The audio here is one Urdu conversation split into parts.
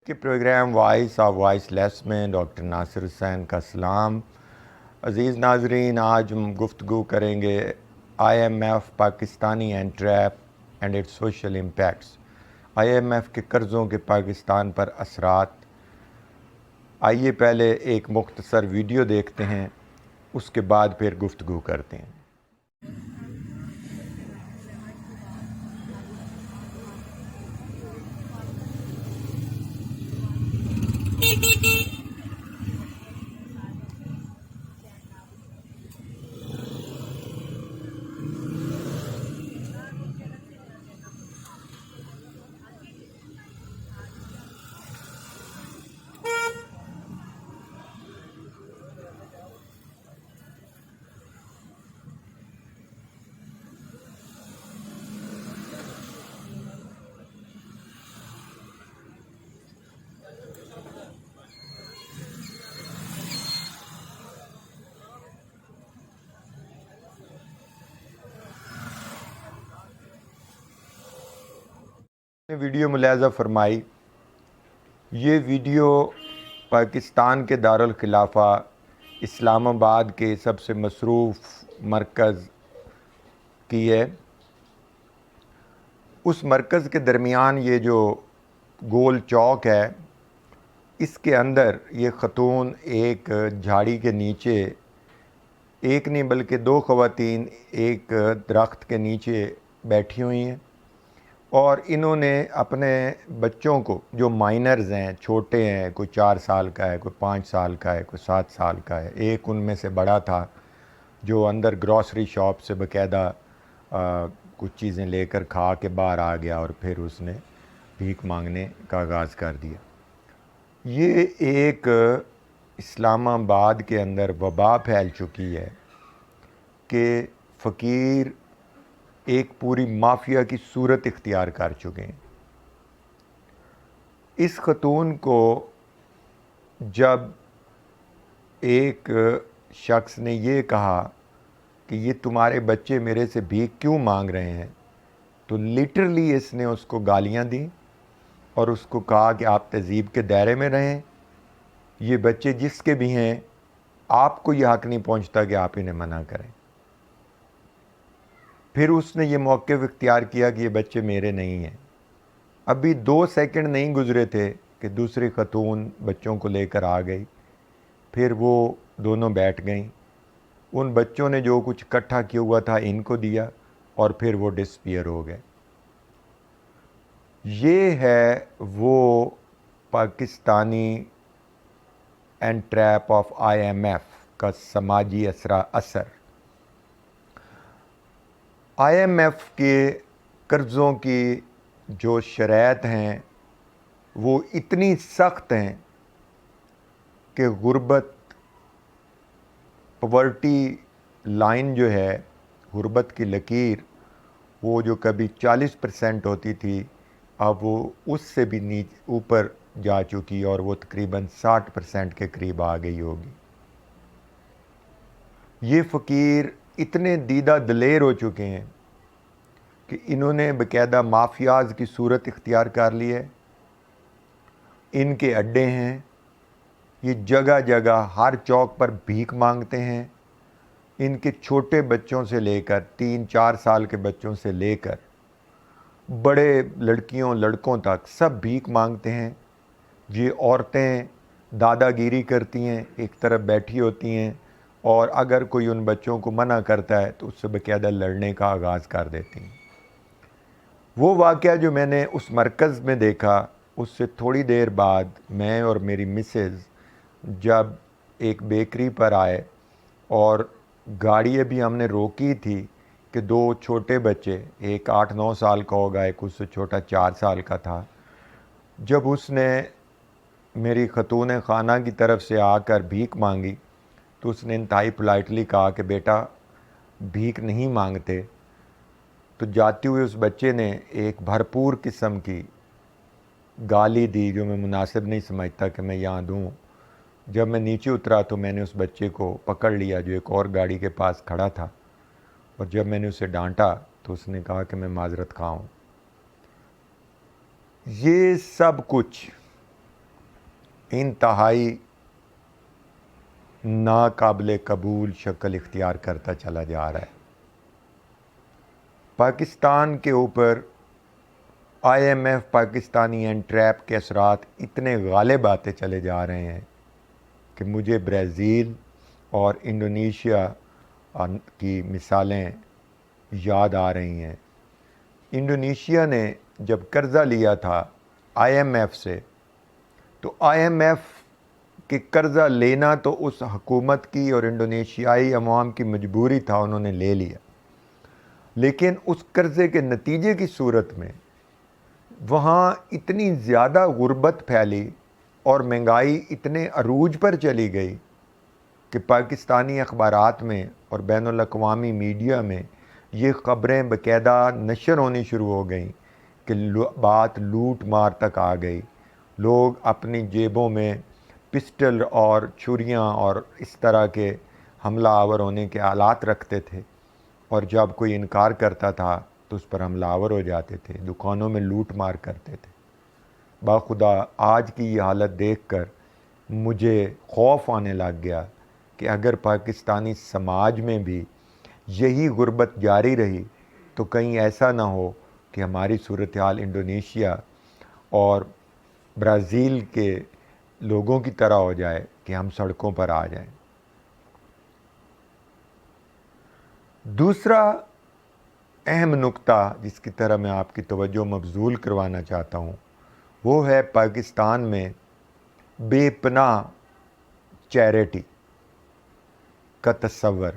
کے پروگرام وائس آف وائس لیس میں ڈاکٹر ناصر حسین کا سلام۔ عزیز ناظرین، آج ہم گفتگو کریں گے IMF Pakistani and trap and its social impacts. IMF کے قرضوں کے پاکستان پر اثرات۔ آئیے پہلے ایک مختصر ویڈیو دیکھتے ہیں، اس کے بعد پھر گفتگو کرتے ہیں۔ ویڈیو ملاحظہ فرمائی، یہ ویڈیو پاکستان کے دارالخلافہ اسلام آباد کے سب سے مصروف مرکز کی ہے۔ اس مرکز کے درمیان یہ جو گول چوک ہے، اس کے اندر یہ خاتون ایک جھاڑی کے نیچے، ایک نہیں بلکہ دو خواتین ایک درخت کے نیچے بیٹھی ہوئی ہیں، اور انہوں نے اپنے بچوں کو جو مائنرز ہیں، چھوٹے ہیں، کوئی 4 سال کا ہے، کوئی 5 سال کا ہے، کوئی 7 سال کا ہے، ایک ان میں سے بڑا تھا جو اندر گروسری شاپ سے باقاعدہ کچھ چیزیں لے کر کھا کے باہر آ گیا اور پھر اس نے بھیک مانگنے کا آغاز کر دیا۔ یہ ایک اسلام آباد کے اندر وبا پھیل چکی ہے کہ فقیر ایک پوری مافیا کی صورت اختیار کر چکے ہیں۔ اس خاتون کو جب ایک شخص نے یہ کہا کہ یہ تمہارے بچے میرے سے بھیک کیوں مانگ رہے ہیں، تو لیٹرلی اس نے اس کو گالیاں دیں اور اس کو کہا کہ آپ تہذیب کے دائرے میں رہیں، یہ بچے جس کے بھی ہیں آپ کو یہ حق نہیں پہنچتا کہ آپ انہیں منع کریں۔ پھر اس نے یہ موقف اختیار کیا کہ یہ بچے میرے نہیں ہیں۔ ابھی 2 سیکنڈ نہیں گزرے تھے کہ دوسری خاتون بچوں کو لے کر آ گئی، پھر وہ دونوں بیٹھ گئیں، ان بچوں نے جو کچھ اکٹھا کیا ہوا تھا ان کو دیا اور پھر وہ ڈسپیئر ہو گئے۔ یہ ہے وہ Pakistani and trap of IMF کا سماجی اثر۔ IMF کے قرضوں کی جو شرائط ہیں وہ اتنی سخت ہیں کہ غربت، پاورٹی لائن جو ہے، غربت کی لکیر، وہ جو کبھی 40% ہوتی تھی اب وہ اس سے بھی اوپر جا چکی اور وہ تقریباً 60% کے قریب آ گئی ہوگی۔ یہ فقیر اتنے دیدہ دلیر ہو چکے ہیں کہ انہوں نے باقاعدہ مافیاز کی صورت اختیار کر لی ہے۔ ان کے اڈے ہیں، یہ جگہ جگہ ہر چوک پر بھیک مانگتے ہیں۔ ان کے چھوٹے بچوں سے لے کر 3-4 سال کے بچوں سے لے کر بڑے لڑکیوں لڑکوں تک سب بھیک مانگتے ہیں۔ یہ عورتیں دادا گیری کرتی ہیں، ایک طرف بیٹھی ہوتی ہیں، اور اگر کوئی ان بچوں کو منع کرتا ہے تو اس سے باقاعدہ لڑنے کا آغاز کر دیتی ہیں۔ وہ واقعہ جو میں نے اس مرکز میں دیکھا، اس سے تھوڑی دیر بعد میں اور میری مسز جب ایک بیکری پر آئے اور گاڑی ابھی ہم نے روکی تھی کہ 2 چھوٹے بچے، ایک 8-9 سال کا ہوگا، ایک اس سے چھوٹا 4 سال کا تھا، جب اس نے میری خاتون خانہ کی طرف سے آ کر بھیک مانگی تو اس نے انتہائی پولائٹلی کہا کہ بیٹا بھیک نہیں مانگتے، تو جاتے ہوئے اس بچے نے ایک بھرپور قسم کی گالی دی جو میں مناسب نہیں سمجھتا کہ میں یہاں دوں۔ جب میں نیچے اترا تو میں نے اس بچے کو پکڑ لیا جو ایک اور گاڑی کے پاس کھڑا تھا، اور جب میں نے اسے ڈانٹا تو اس نے کہا کہ میں معذرت خواہ ہوں۔ یہ سب کچھ انتہائی ناقابل قبول شکل اختیار کرتا چلا جا رہا ہے۔ پاکستان کے اوپر I M F Pakistani and trap کے اثرات اتنے غالب آتے چلے جا رہے ہیں کہ مجھے برازیل اور انڈونیشیا کی مثالیں یاد آ رہی ہیں۔ انڈونیشیا نے جب قرضہ لیا تھا آئی ایم ایف سے، تو آئی ایم ایف کہ قرضہ لینا تو اس حکومت کی اور انڈونیشیائی عوام کی مجبوری تھا، انہوں نے لے لیا، لیکن اس قرضے کے نتیجے کی صورت میں وہاں اتنی زیادہ غربت پھیلی اور مہنگائی اتنے عروج پر چلی گئی کہ پاکستانی اخبارات میں اور بین الاقوامی میڈیا میں یہ خبریں باقاعدہ نشر ہونی شروع ہو گئیں کہ بات لوٹ مار تک آ گئی۔ لوگ اپنی جیبوں میں پسٹل اور چھریاں اور اس طرح کے حملہ آور ہونے کے آلات رکھتے تھے، اور جب کوئی انکار کرتا تھا تو اس پر حملہ آور ہو جاتے تھے، دکانوں میں لوٹ مار کرتے تھے۔ باخدا آج کی یہ حالت دیکھ کر مجھے خوف آنے لگ گیا کہ اگر پاکستانی سماج میں بھی یہی غربت جاری رہی تو کہیں ایسا نہ ہو کہ ہماری صورتحال انڈونیشیا اور برازیل کے لوگوں کی طرح ہو جائے کہ ہم سڑکوں پر آ جائیں۔ دوسرا اہم نقطہ جس کی طرح میں آپ کی توجہ مبذول کروانا چاہتا ہوں وہ ہے پاکستان میں بے پناہ چیریٹی کا تصور۔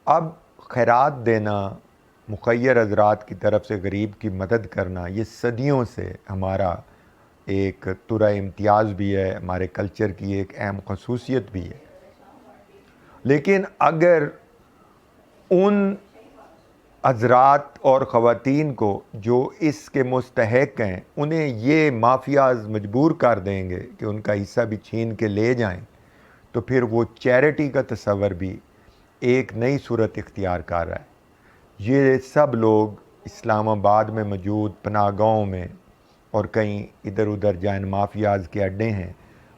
اب خیرات دینا، مخیر حضرات کی طرف سے غریب کی مدد کرنا، یہ صدیوں سے ہمارا ایک ترا امتیاز بھی ہے، ہمارے کلچر کی ایک اہم خصوصیت بھی ہے۔ لیکن اگر ان حضرات اور خواتین کو جو اس کے مستحق ہیں انہیں یہ مافیاز مجبور کر دیں گے کہ ان کا حصہ بھی چھین کے لے جائیں، تو پھر وہ چیریٹی کا تصور بھی ایک نئی صورت اختیار کر رہا ہے۔ یہ سب لوگ اسلام آباد میں موجود پناہ گاہوں میں اور کہیں ادھر ادھر جائن مافیاز کے اڈے ہیں،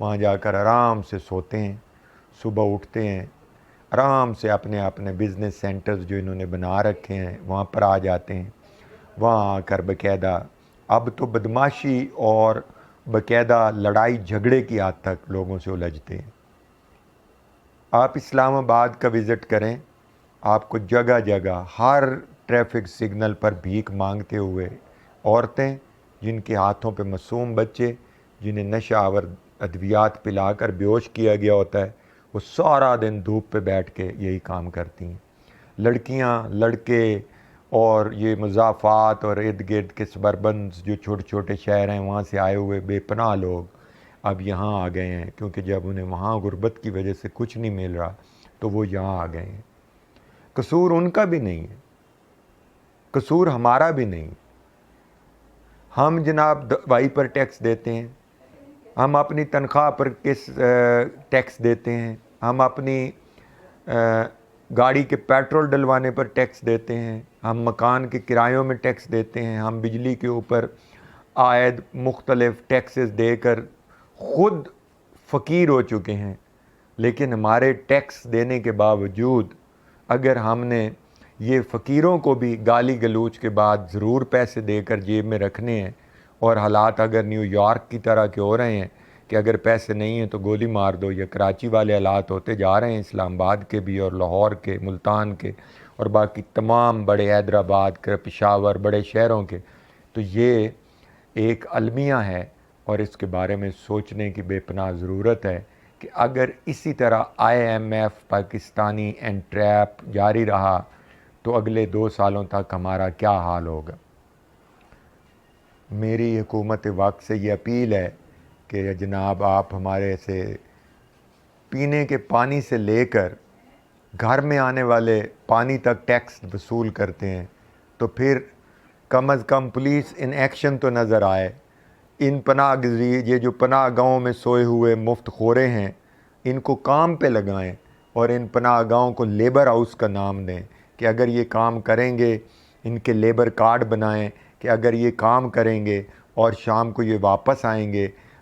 وہاں جا کر آرام سے سوتے ہیں، صبح اٹھتے ہیں، آرام سے اپنے اپنے بزنس سینٹرز جو انہوں نے بنا رکھے ہیں وہاں پر آ جاتے ہیں، وہاں آ کر باقاعدہ اب تو بدماشی اور باقاعدہ لڑائی جھگڑے کی حد تک لوگوں سے الجھتے ہیں۔ آپ اسلام آباد کا وزٹ کریں، آپ کو جگہ جگہ ہر ٹریفک سگنل پر بھیک مانگتے ہوئے عورتیں، جن کے ہاتھوں پہ معصوم بچے جنہیں نشہ آور ادویات پلا کر بیہوش کیا گیا ہوتا ہے، وہ سارا دن دھوپ پہ بیٹھ کے یہی کام کرتی ہیں۔ لڑکیاں، لڑکے اور یہ مضافات اور ارد گرد کے سبربنز جو چھوٹے چھوٹے شہر ہیں وہاں سے آئے ہوئے بے پناہ لوگ اب یہاں آ گئے ہیں، کیونکہ جب انہیں وہاں غربت کی وجہ سے کچھ نہیں مل رہا تو وہ یہاں آ گئے ہیں۔ قصور ان کا بھی نہیں ہے، قصور ہمارا بھی نہیں۔ ہم جناب دوائی پر ٹیکس دیتے ہیں، ہم اپنی تنخواہ پر ٹیکس دیتے ہیں، ہم اپنی گاڑی کے پیٹرول ڈلوانے پر ٹیکس دیتے ہیں، ہم مکان کے کرایوں میں ٹیکس دیتے ہیں، ہم بجلی کے اوپر عائد مختلف ٹیکسز دے کر خود فقیر ہو چکے ہیں۔ لیکن ہمارے ٹیکس دینے کے باوجود اگر ہم نے یہ فقیروں کو بھی گالی گلوچ کے بعد ضرور پیسے دے کر جیب میں رکھنے ہیں، اور حالات اگر نیو یارک کی طرح کے ہو رہے ہیں کہ اگر پیسے نہیں ہیں تو گولی مار دو، یا کراچی والے حالات ہوتے جا رہے ہیں اسلام آباد کے بھی اور لاہور کے، ملتان کے اور باقی تمام بڑے حیدرآباد کے، پشاور بڑے شہروں کے، تو یہ ایک المیہ ہے اور اس کے بارے میں سوچنے کی بے پناہ ضرورت ہے کہ اگر اسی طرح I M F Pakistani and trap جاری رہا تو اگلے 2 سالوں تک ہمارا کیا حال ہوگا۔ میری حکومت وقت سے یہ اپیل ہے کہ جناب آپ ہمارے سے پینے کے پانی سے لے کر گھر میں آنے والے پانی تک ٹیکس وصول کرتے ہیں، تو پھر کم از کم پولیس ان ایکشن تو نظر آئے۔ ان پناہ گزین، یہ جو پناہ گاہوں میں سوئے ہوئے مفت خورے ہیں، ان کو کام پہ لگائیں اور ان پناہ گاہوں کو لیبر ہاؤس کا نام دیں کہ اگر یہ کام کریں گے، ان کے لیبر کارڈ بنائیں کہ اگر یہ کام کریں گے اور شام کو یہ واپس آئیں گے